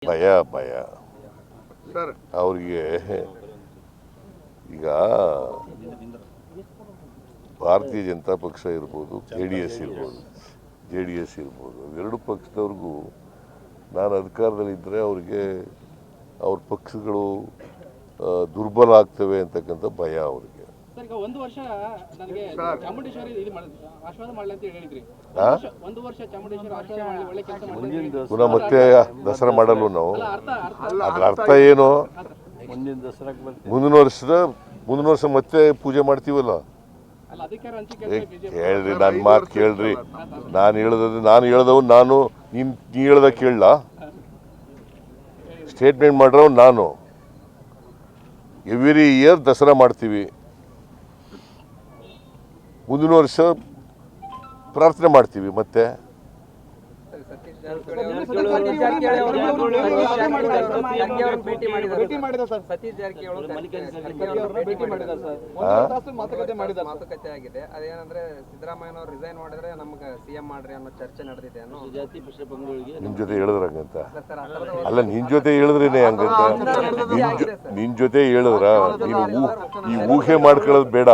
ಭಯ ಭಯ ಸರ್ ಅವ್ರಿಗೆ ಈಗ ಭಾರತೀಯ ಜನತಾ ಪಕ್ಷ ಇರ್ಬೋದು, ಜೆ ಡಿ ಎಸ್ ಇರ್ಬೋದು, ಎರಡು ಪಕ್ಷದವ್ರಿಗೂ ನಾನು ಅಧಿಕಾರದಲ್ಲಿದ್ದರೆ ಅವ್ರಿಗೆ ಅವ್ರ ಪಕ್ಷಗಳು ದುರ್ಬಲ ಆಗ್ತವೆ ಅಂತಕ್ಕಂಥ ಭಯ ಅವ್ರಿಗೆ. ಸರ್, ಈಗ ಒಂದು ವರ್ಷ ನನಗೆ ಚಾಮುಂಡೇಶ್ವರಿ ಇದು ಆಶೀರ್ವಾದ ಮಾಡಲಿ ಅಂತ ಹೇಳಿದ್ರಿ. ಒಂದು ವರ್ಷ ಚಾಮುಂಡೇಶ್ವರಿ ಆಶೀರ್ವಾದ ಮಾಡಲಿ, ಒಳ್ಳೆ ಕೆಲಸ ಮಾಡಿ ಪುನಃ ಮತ್ತೆ ದಸರಾ ಮಾಡಲ್ವ ನಾವು? ಅದ್ರ ಅರ್ಥ ಏನು? ಮುಂದಿನ ವರ್ಷ ಮತ್ತೆ ಪೂಜೆ ಮಾಡ್ತೀವಲ್ಲ. ಕೇಳ್ರಿ, ನನ್ನ ಮಾತು ಕೇಳ್ರಿ. ನಾನು ಹೇಳ್ದವ್ ನಾನು, ನೀ ಹೇಳ್ದ ಕೇಳಲ್ಲ. ಸ್ಟೇಟ್ಮೆಂಟ್ ಮಾಡ್ರವ್ ನಾನು. ಎವ್ರಿ ಇಯರ್ ದಸರಾ ಮಾಡ್ತೀವಿ, ಮುಂದಿನ ವರ್ಷ ಪ್ರಾರ್ಥನೆ ಮಾಡ್ತೀವಿ. ಮತ್ತೆ ಮಾತುಕತೆ ಆಗಿದೆ. ಅದೇನಂದ್ರೆ ಸಿದ್ದರಾಮಯ್ಯನವರು ರಿಸೈನ್ ಮಾಡಿದ್ರೆ ನಮ್ಗೆ ಸಿಎಂ ಮಾಡ್ರಿ ಅನ್ನೋ ಚರ್ಚೆ ನಡೆದಿದೆ ಅನ್ನೋ. ನಿಮ್ ಜೊತೆ ಹೇಳಿದ್ರ ಹಂಗಂತ? ಅಲ್ಲ, ನಿನ್ ಜೊತೆ ಹೇಳಿದ್ರೇನೆ ಹಂಗಂತ? ನಿನ್ ಜೊತೆ ಹೇಳಿದ್ರ? ನೀನು ಈ ಊಹೆ ಮಾಡ್ಕೊಳ್ಳೋದು ಬೇಡ.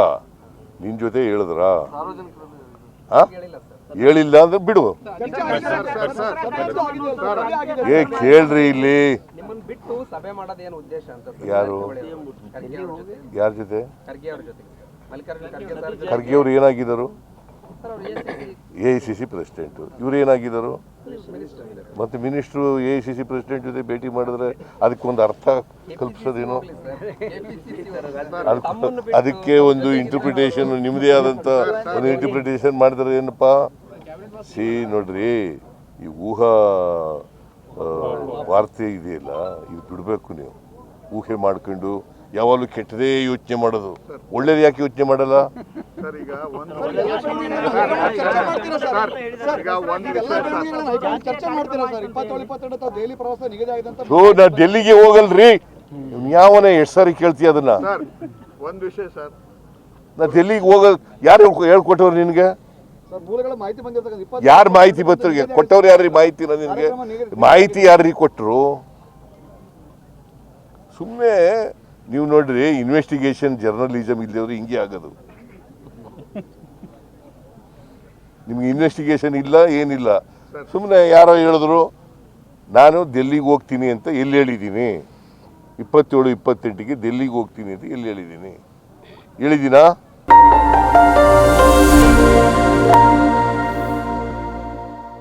ನಿನ್ ಜೊತೆ ಹೇಳಿದ್ರ? ಹೇಳಿಲ್ಲ ಅಂದ್ರೆ ಬಿಡು. ಕೇಳ್ರಿ ಇಲ್ಲಿ. ಬಿಟ್ಟು ಸಭೆ ಮಾಡೋದೇನು ಉದ್ದೇಶ ಅಂತ? ಯಾರು? ಯಾರ ಜೊತೆ? ಖರ್ಗೆ ಅವ್ರು ಏನಾಗಿದ್ದರು? AICC president. ಇವ್ರು ಏನಾಗಿದ್ದರು? ಮತ್ತೆ ಮಿನಿಸ್ಟ್ರು AICC ಪ್ರೆಸಿಡೆಂಟ್ ಜೊತೆ ಭೇಟಿ ಮಾಡಿದ್ರೆ ಅದಕ್ಕೊಂದು ಅರ್ಥ ಕಲ್ಪಿಸೋದೇನು? ಅದಕ್ಕೆ ಒಂದು ಇಂಟರ್ಪ್ರಿಟೇಷನ್, ನಿಮ್ಮದೇ ಆದಂಥ ಒಂದು ಇಂಟರ್ಪ್ರಿಟೇಷನ್ ಮಾಡಿದ್ರೆ ಏನಪ್ಪ? ನೋಡ್ರಿ, ಈ ಊಹಾ ವಾರ್ತೆ ಇದೆಯಲ್ಲ, ಇದು ಬಿಡಬೇಕು. ನೀವು ಊಹೆ ಮಾಡ್ಕೊಂಡು ಯಾವಾಗಲೂ ಕೆಟ್ಟದೇ ಯೋಚನೆ ಮಾಡೋದು. ಒಳ್ಳೇದು ಯಾಕೆ ಯೋಚನೆ ಮಾಡಲ್ಲ? ನಾ ಡೆಲ್ಲಿಗೆ ಹೋಗಲ್ರಿ. ಯಾವನ ಎಷ್ಟು ಸಾರಿ ಕೇಳ್ತೀಯ ಅದನ್ನ? ಒಂದು ವಿಷಯ ಸರ್, ನಾ ಡೆಲ್ಲಿಗೆ ಹೋಗಲ್. ಯಾರು ಹೇಳ್ಕೊಟ್ಟವ್ರು ನಿನ್ಗೆ? ಯಾರು ಮಾಹಿತಿ ಬರ್ತಾರೆ? ಕೊಟ್ಟವ್ರು ಯಾರ್ರಿ ಮಾಹಿತಿ? ನಿನ್ಗೆ ಮಾಹಿತಿ ಯಾರ್ರಿ ಕೊಟ್ಟರು? ಸುಮ್ಮನೆ ನೀವು ನೋಡ್ರಿ, ಇನ್ವೆಸ್ಟಿಗೇಷನ್ ಜರ್ನಲಿಸಮ್ ಇಲ್ಲದವ್ರು ಹಿಂಗೆ ಆಗೋದು. ನಿಮ್ಗೆ ಇನ್ವೆಸ್ಟಿಗೇಷನ್ ಇಲ್ಲ, ಏನಿಲ್ಲ. ಸುಮ್ಮನೆ ಯಾರೋ ಹೇಳಿದ್ರು ನಾನು ಡೆಲ್ಲಿಗೆ ಹೋಗ್ತೀನಿ ಅಂತ ಎಲ್ಲಿ ಹೇಳಿದ್ದೀನಿ? 27-28ಗೆ ಡೆಲ್ಲಿಗೆ ಹೋಗ್ತೀನಿ ಅಂತ ಎಲ್ಲಿ ಹೇಳಿದ್ದೀನಿ? ಹೇಳಿದ್ದೀನಾ?